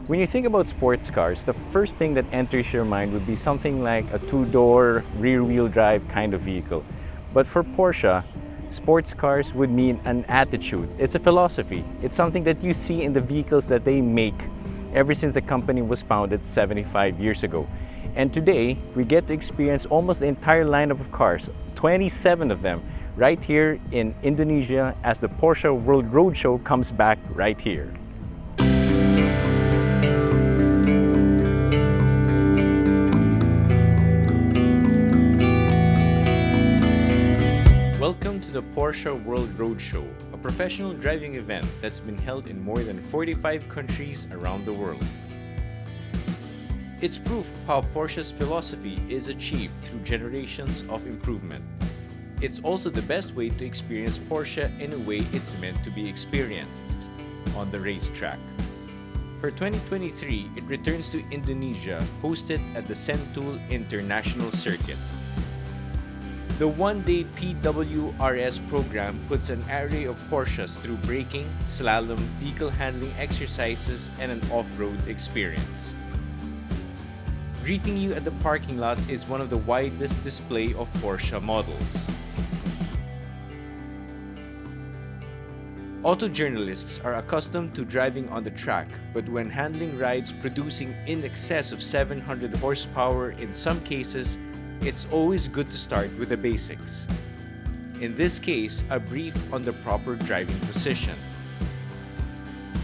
When you think about sports cars, the first thing that enters your mind would be something like a two-door, rear-wheel drive kind of vehicle. But for Porsche, sports cars would mean an attitude. It's a philosophy. It's something that you see in the vehicles that they make ever since the company was founded 75 years ago. And today, we get to experience almost the entire lineup of cars, 27 of them, right here in Indonesia as the Porsche World Road Show comes back right here. Welcome to the Porsche World Road Show, a professional driving event that's been held in more than 45 countries around the world. It's proof of how Porsche's philosophy is achieved through generations of improvement. It's also the best way to experience Porsche in a way it's meant to be experienced, on the racetrack. For 2023, it returns to Indonesia, hosted at the Sentul International Circuit. The one-day PWRS program puts an array of Porsches through braking, slalom, vehicle handling exercises, and an off-road experience. Greeting you at the parking lot is one of the widest display of Porsche models. Auto journalists are accustomed to driving on the track, but when handling rides producing in excess of 700 horsepower in some cases, it's always good to start with the basics. In this case, a brief on the proper driving position.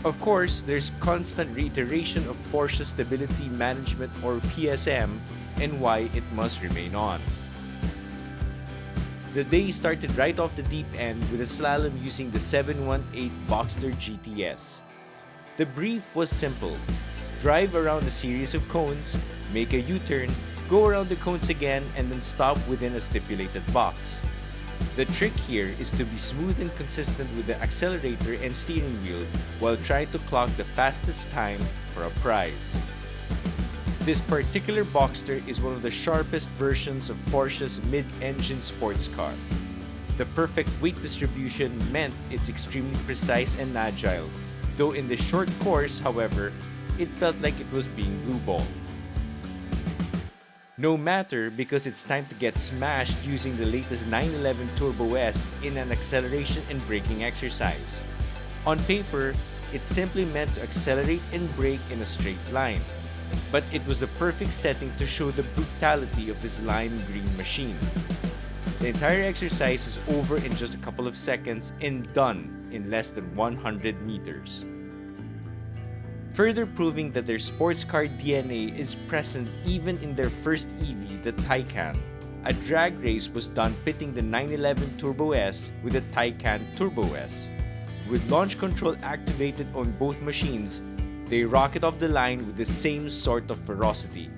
Of course, there's constant reiteration of Porsche Stability Management or PSM and why it must remain on. The day started right off the deep end with a slalom using the 718 Boxster GTS. The brief was simple: drive around a series of cones, make a U-turn, go around the cones again, and then stop within a stipulated box. The trick here is to be smooth and consistent with the accelerator and steering wheel while trying to clock the fastest time for a prize. This particular Boxster is one of the sharpest versions of Porsche's mid-engine sports car. The perfect weight distribution meant it's extremely precise and agile, though in the short course, however, it felt like it was being blue-balled. No matter, because it's time to get smashed using the latest 911 Turbo S in an acceleration and braking exercise. On paper, it simply meant to accelerate and brake in a straight line, but it was the perfect setting to show the brutality of this lime green machine. The entire exercise is over in just a couple of seconds and done in less than 100 meters. Further proving that their sports car DNA is present even in their first EV, the Taycan. A drag race was done pitting the 911 Turbo S with the Taycan Turbo S. With launch control activated on both machines, they rocket off the line with the same sort of ferocity.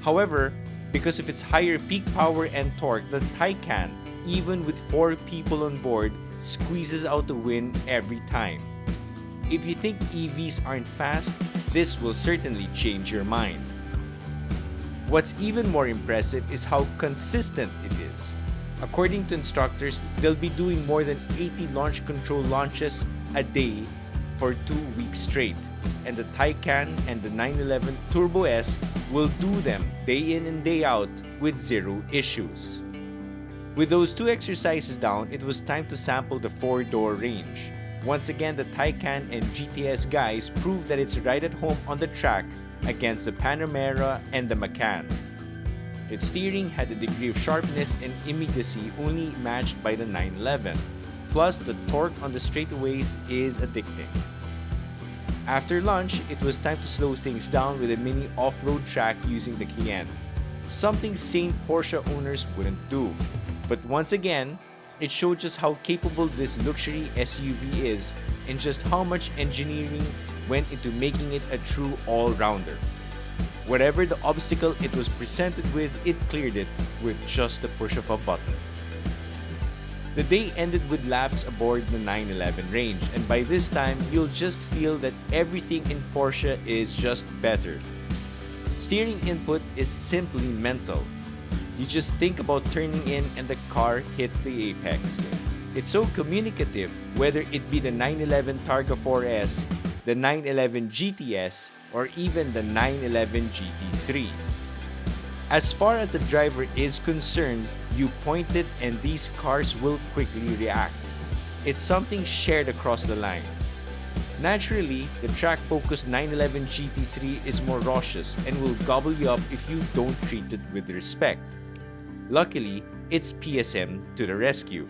However, because of its higher peak power and torque, the Taycan, even with 4 people on board, squeezes out the win every time. If you think EVs aren't fast, this will certainly change your mind. What's even more impressive is how consistent it is. According to instructors, they'll be doing more than 80 launch control launches a day for 2 weeks straight, and the Taycan and the 911 Turbo S will do them day in and day out with 0 issues. With those 2 exercises down, it was time to sample the 4-door range. Once again, the Taycan and GTS guys proved that it's right at home on the track against the Panamera and the Macan. Its steering had a degree of sharpness and immediacy only matched by the 911. Plus, the torque on the straightaways is addicting. After lunch, it was time to slow things down with a mini off-road track using the Cayenne. Something sane Porsche owners wouldn't do. But once again, it showed just how capable this luxury SUV is and just how much engineering went into making it a true all-rounder. Whatever the obstacle it was presented with, it cleared it with just the push of a button. The day ended with laps aboard the 911 range, and by this time, you'll just feel that everything in Porsche is just better. Steering input is simply mental. You just think about turning in and the car hits the apex. It's so communicative, whether it be the 911 Targa 4S, the 911 GTS, or even the 911 GT3. As far as the driver is concerned, you point it and these cars will quickly react. It's something shared across the line. Naturally, the track-focused 911 GT3 is more raucous and will gobble you up if you don't treat it with respect. Luckily, it's PSM to the rescue.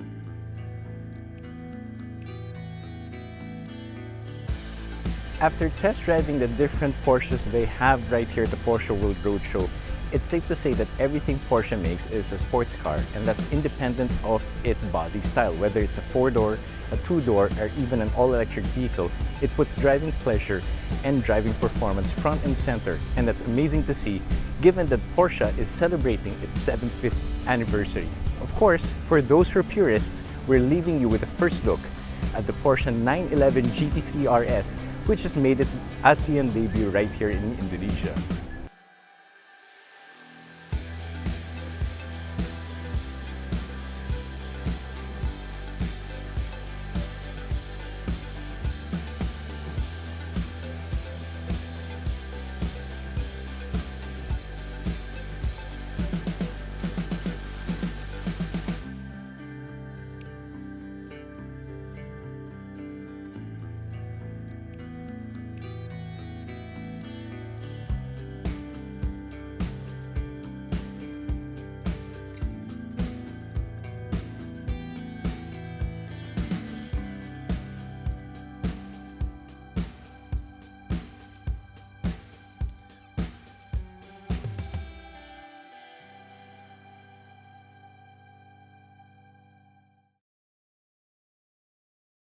After test driving the different Porsches they have right here at the Porsche World Road Show, it's safe to say that everything Porsche makes is a sports car, and that's independent of its body style. Whether it's a 4-door, a 2-door, or even an all-electric vehicle, it puts driving pleasure and driving performance front and center, and that's amazing to see given that Porsche is celebrating its 75th anniversary. Of course, for those who are purists, we're leaving you with a first look at the Porsche 911 GT3 RS, which has made its ASEAN debut right here in Indonesia.